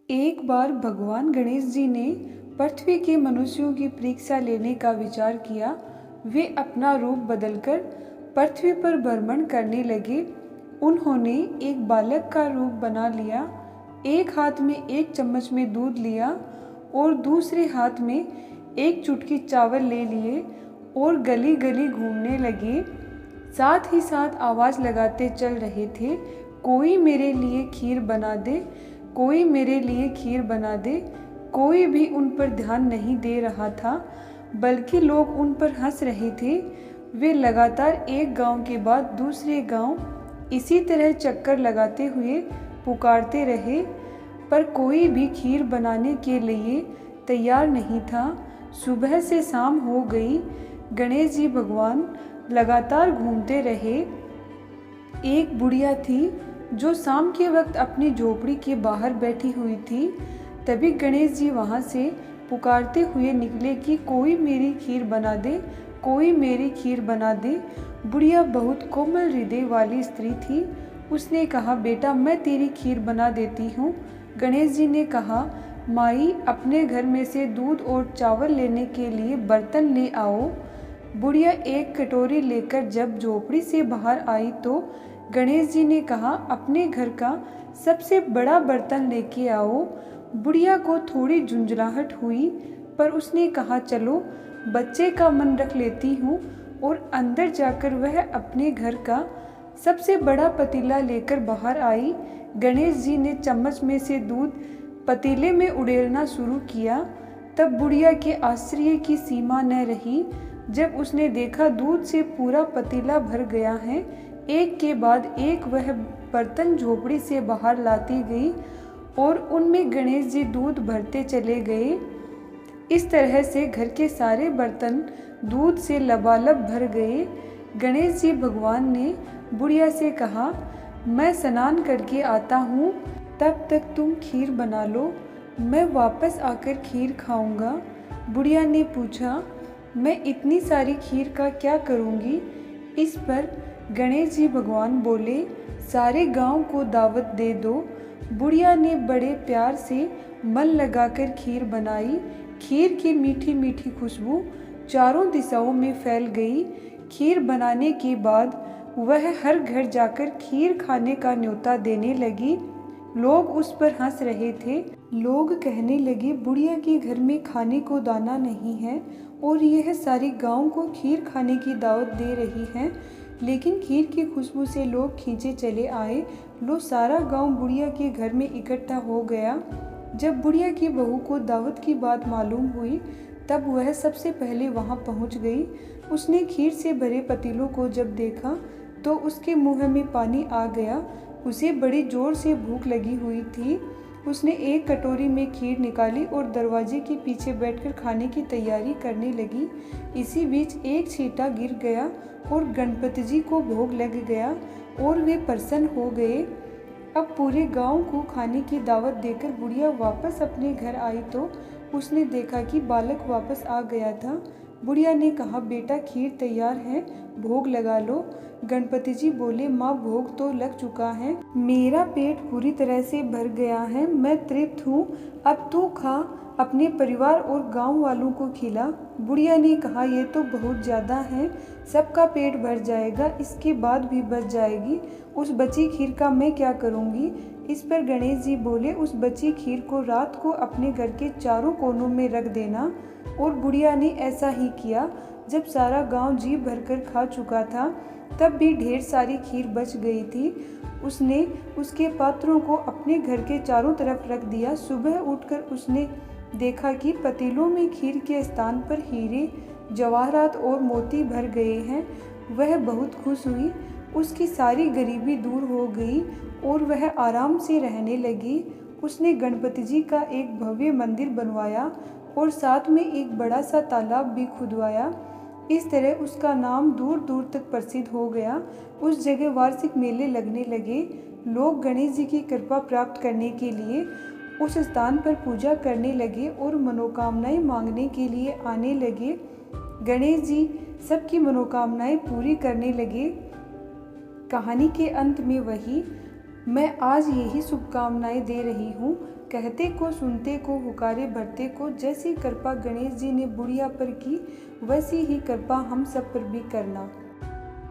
एक बार भगवान गणेश जी ने पृथ्वी के मनुष्यों की परीक्षा लेने का विचार किया। वे अपना रूप बदलकर पृथ्वी पर भ्रमण करने लगे। उन्होंने एक बालक का रूप बना लिया। एक हाथ में एक चम्मच में दूध लिया और दूसरे हाथ में एक चुटकी चावल ले लिए और गली गली घूमने लगे। साथ ही साथ आवाज़ लगाते चल रहे थे, कोई मेरे लिए खीर बना दे, कोई मेरे लिए खीर बना दे। कोई भी उन पर ध्यान नहीं दे रहा था, बल्कि लोग उन पर हंस रहे थे। वे लगातार एक गांव के बाद दूसरे गांव इसी तरह चक्कर लगाते हुए पुकारते रहे, पर कोई भी खीर बनाने के लिए तैयार नहीं था। सुबह से शाम हो गई। गणेश जी भगवान लगातार घूमते रहे। एक बुढ़िया थी जो शाम के वक्त अपनी झोपड़ी के बाहर बैठी हुई थी। तभी गणेश जी वहाँ से पुकारते हुए निकले कि कोई मेरी खीर बना दे, कोई मेरी खीर बना दे। बुढ़िया बहुत कोमल हृदय वाली स्त्री थी। उसने कहा, बेटा मैं तेरी खीर बना देती हूँ। गणेश जी ने कहा, माई अपने घर में से दूध और चावल लेने के लिए बर्तन ले आओ। बुढ़िया एक कटोरी लेकर जब झोपड़ी से बाहर आई तो गणेश जी ने कहा, अपने घर का सबसे बड़ा बर्तन लेके आओ। बुढ़िया को थोड़ी झुंझलाहट हुई, पर उसने कहा, चलो बच्चे का मन रख लेती हूँ। और अंदर जाकर वह अपने घर का सबसे बड़ा पतीला लेकर बाहर आई। गणेश जी ने चम्मच में से दूध पतीले में उड़ेलना शुरू किया। तब बुढ़िया के आश्चर्य की सीमा न रही जब उसने देखा दूध से पूरा पतीला भर गया है। एक के बाद एक वह बर्तन झोपड़ी से बाहर लाती गई और उनमें गणेश जी दूध भरते चले गए। इस तरह से घर के सारे बर्तन दूध से लबालब भर गए। गणेश जी भगवान ने बुढ़िया से कहा, मैं स्नान करके आता हूँ, तब तक तुम खीर बना लो, मैं वापस आकर खीर खाऊंगा। बुढ़िया ने पूछा, मैं इतनी सारी खीर का क्या करूँगी? इस पर गणेश जी भगवान बोले, सारे गांव को दावत दे दो। बुढ़िया ने बड़े प्यार से मन लगाकर खीर बनाई। खीर की मीठी मीठी खुशबू चारों दिशाओं में फैल गई। खीर बनाने के बाद वह हर घर जाकर खीर खाने का न्योता देने लगी। लोग उस पर हंस रहे थे। लोग कहने लगे, बुढ़िया के घर में खाने को दाना नहीं है और यह सारी गांव को खीर खाने की दावत दे रही है। लेकिन खीर की खुशबू से लोग खींचे चले आए। लो सारा गांव बुढ़िया के घर में इकट्ठा हो गया। जब बुढ़िया की बहू को दावत की बात मालूम हुई, तब वह सबसे पहले वहां पहुंच गई। उसने खीर से भरे पतीलों को जब देखा तो उसके मुंह में पानी आ गया। उसे बड़ी जोर से भूख लगी हुई थी। उसने एक कटोरी में खीर निकाली और दरवाजे के पीछे बैठकर खाने की तैयारी करने लगी। इसी बीच एक छींटा गिर गया और गणपति जी को भोग लग गया और वे प्रसन्न हो गए। अब पूरे गांव को खाने की दावत देकर बुढ़िया वापस अपने घर आई तो उसने देखा कि बालक वापस आ गया था। बुढ़िया ने कहा, बेटा खीर तैयार है, भोग लगा लो। गणपति जी बोले, माँ भोग तो लग चुका है, मेरा पेट पूरी तरह से भर गया है, मैं तृप्त हूँ, अब तू खा, अपने परिवार और गांव वालों को खिला। बुढ़िया ने कहा, ये तो बहुत ज़्यादा है, सबका पेट भर जाएगा, इसके बाद भी बच जाएगी, उस बची खीर का मैं क्या करूँगी? इस पर गणेश जी बोले, उस बची खीर को रात को अपने घर के चारों कोनों में रख देना। और बुढ़िया ने ऐसा ही किया। जब सारा गांव जी भरकर खा चुका था, तब भी ढेर सारी खीर बच गई थी। उसने उसके पात्रों को अपने घर के चारों तरफ रख दिया। सुबह उठकर उसने देखा कि पतीलों में खीर के स्थान पर हीरे, जवाहरात और मोती भर गए हैं। वह बहुत खुश हुई। उसकी सारी गरीबी दूर हो गई और वह आराम से रहने लगी। उसने गणपति जी का एक भव्य मंदिर बनवाया और साथ में एक बड़ा सा तालाब भी खुदवाया। इस तरह उसका नाम दूर दूर तक प्रसिद्ध हो गया। उस जगह वार्षिक मेले लगने लगे। लोग गणेश जी की कृपा प्राप्त करने के लिए उस स्थान पर पूजा करने लगे और मनोकामनाएं मांगने के लिए आने लगे। गणेश जी सबकी मनोकामनाएं पूरी करने लगे। कहानी के अंत में वही, मैं आज यही शुभकामनाएं दे रही हूँ, कहते को सुनते को हुकारे भरते को। जैसी कृपा गणेश जी ने बुढ़िया पर की, वैसी ही कृपा हम सब पर भी करना।